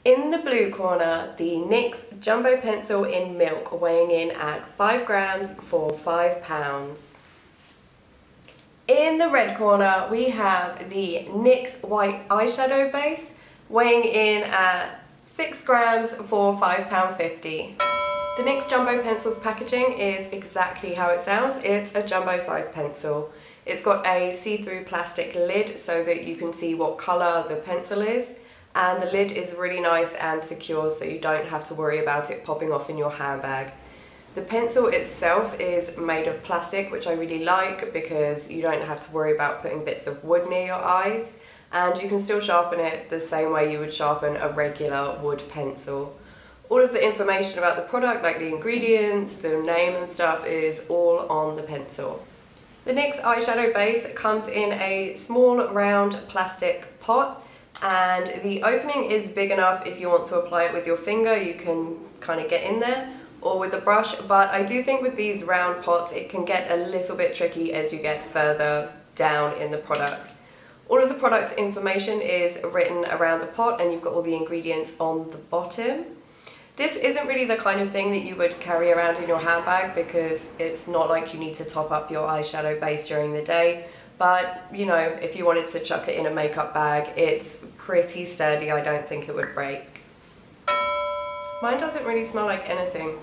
In the blue corner, the NYX Jumbo Pencil in Milk, weighing in at 5 grams for £5. In the red corner, we have the NYX White Eyeshadow Base, weighing in at 6 grams for £5.50. The NYX Jumbo Pencil's packaging is exactly how it sounds. It's a jumbo-sized pencil. It's got a see-through plastic lid so that you can see what colour the pencil is. And the lid is really nice and secure, so you don't have to worry about it popping off in your handbag. The pencil itself is made of plastic, which I really like because you don't have to worry about putting bits of wood near your eyes, and you can still sharpen it the same way you would sharpen a regular wood pencil. All of the information about the product, like the ingredients, the name and stuff, is all on the pencil. The NYX eyeshadow base comes in a small round plastic pot, and the opening is big enough if you want to apply it with your finger, you can kind of get in there, or with a brush, but I do think with these round pots it can get a little bit tricky as you get further down in the product. All of the product information is written around the pot, and you've got all the ingredients on the bottom. This isn't really the kind of thing that you would carry around in your handbag because it's not like you need to top up your eyeshadow base during the day. But, you know, if you wanted to chuck it in a makeup bag, it's pretty sturdy. I don't think it would break. Mine doesn't really smell like anything.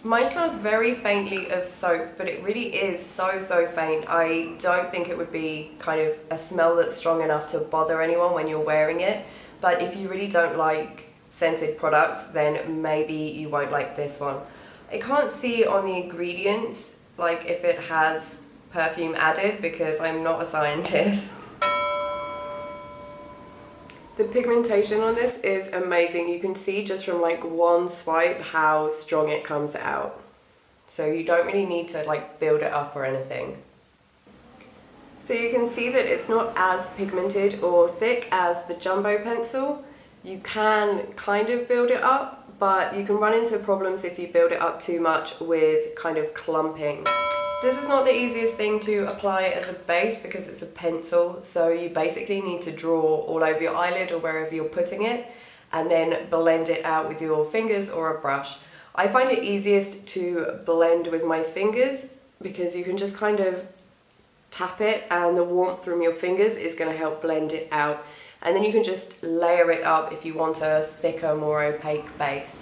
Mine smells very faintly of soap, but it really is so faint. I don't think it would be kind of a smell that's strong enough to bother anyone when you're wearing it. But if you really don't like scented products, then maybe you won't like this one. I can't see on the ingredients like if it has perfume added because I'm not a scientist. The pigmentation on this is amazing. You can see just from like one swipe how strong it comes out. So you don't really need to like build it up or anything. So you can see that it's not as pigmented or thick as the Jumbo pencil. You can kind of build it up, but you can run into problems if you build it up too much with kind of clumping. This is not the easiest thing to apply as a base because it's a pencil, so you basically need to draw all over your eyelid or wherever you're putting it and then blend it out with your fingers or a brush. I find it easiest to blend with my fingers because you can just kind of tap it and the warmth from your fingers is going to help blend it out. And then you can just layer it up if you want a thicker, more opaque base.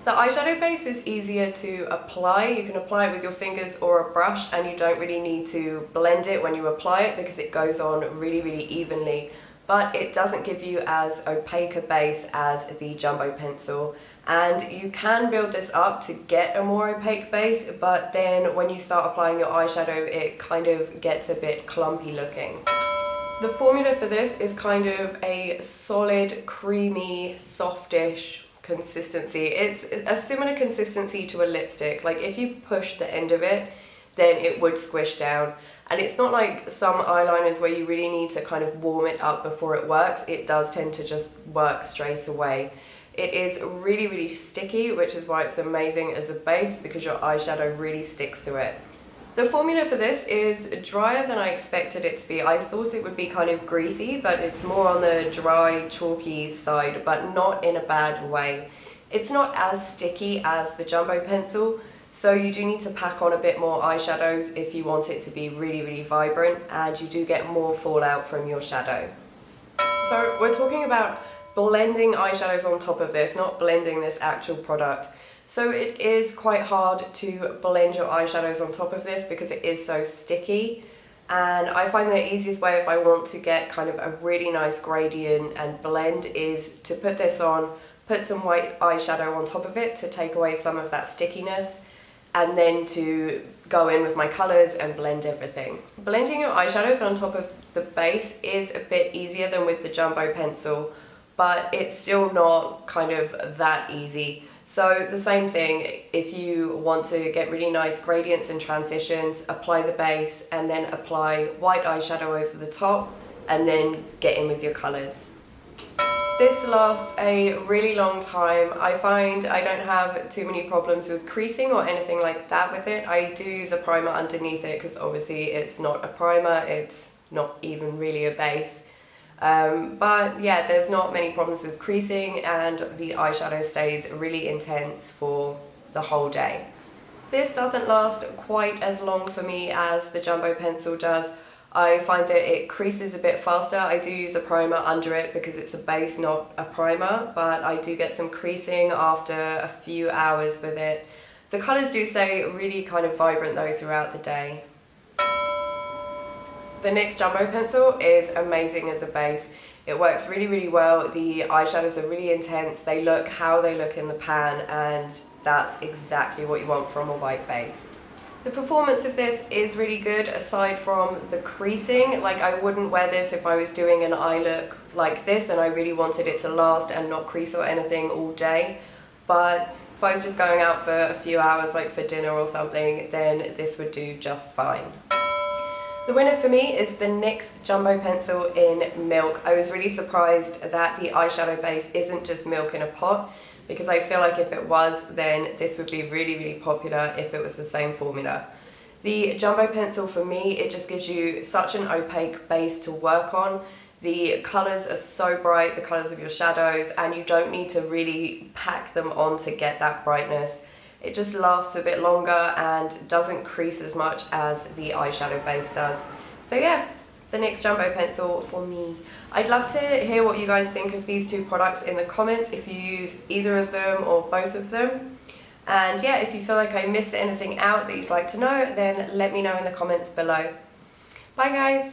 The eyeshadow base is easier to apply. You can apply it with your fingers or a brush, and you don't really need to blend it when you apply it because it goes on really evenly. But it doesn't give you as opaque a base as the Jumbo pencil. And you can build this up to get a more opaque base, but then when you start applying your eyeshadow, it kind of gets a bit clumpy looking. The formula for this is kind of a solid, creamy, softish consistency. It's a similar consistency to a lipstick. Like if you push the end of it, then it would squish down. And it's not like some eyeliners where you really need to kind of warm it up before it works. It does tend to just work straight away. It is really sticky, which is why it's amazing as a base because your eyeshadow really sticks to it. The formula for this is drier than I expected it to be. I thought it would be kind of greasy, but it's more on the dry, chalky side, but not in a bad way. It's not as sticky as the Jumbo pencil, so you do need to pack on a bit more eyeshadow if you want it to be really vibrant, and you do get more fallout from your shadow. So we're talking about blending eyeshadows on top of this, not blending this actual product. So it is quite hard to blend your eyeshadows on top of this because it is so sticky, and I find the easiest way if I want to get kind of a really nice gradient and blend is to put this on, put some white eyeshadow on top of it to take away some of that stickiness, and then to go in with my colours and blend everything. Blending your eyeshadows on top of the base is a bit easier than with the Jumbo pencil, but it's still not kind of that easy. So the same thing, if you want to get really nice gradients and transitions, apply the base and then apply white eyeshadow over the top and then get in with your colours. This lasts a really long time. I find I don't have too many problems with creasing or anything like that with it. I do use a primer underneath it because obviously it's not a primer, it's not even really a base. But yeah, there's not many problems with creasing, and the eyeshadow stays really intense for the whole day. This doesn't last quite as long for me as the Jumbo pencil does. I find that it creases a bit faster. I do use a primer under it because it's a base, not a primer, but I do get some creasing after a few hours with it. The colours do stay really kind of vibrant though throughout the day. The NYX Jumbo pencil is amazing as a base. It works really, really well. The eyeshadows are really intense. They look how they look in the pan, and that's exactly what you want from a white base. The performance of this is really good aside from the creasing. Like, I wouldn't wear this if I was doing an eye look like this and I really wanted it to last and not crease or anything all day. But if I was just going out for a few hours, like for dinner or something, then this would do just fine. The winner for me is the NYX Jumbo Pencil in Milk. I was really surprised that the eyeshadow base isn't just milk in a pot, because I feel like if it was, then this would be really, really popular if it was the same formula. The Jumbo Pencil for me, it just gives you such an opaque base to work on. The colours are so bright, the colours of your shadows, and you don't need to really pack them on to get that brightness. It just lasts a bit longer and doesn't crease as much as the eyeshadow base does. So yeah, the NYX Jumbo Pencil for me. I'd love to hear what you guys think of these two products in the comments, if you use either of them or both of them. And yeah, if you feel like I missed anything out that you'd like to know, then let me know in the comments below. Bye guys!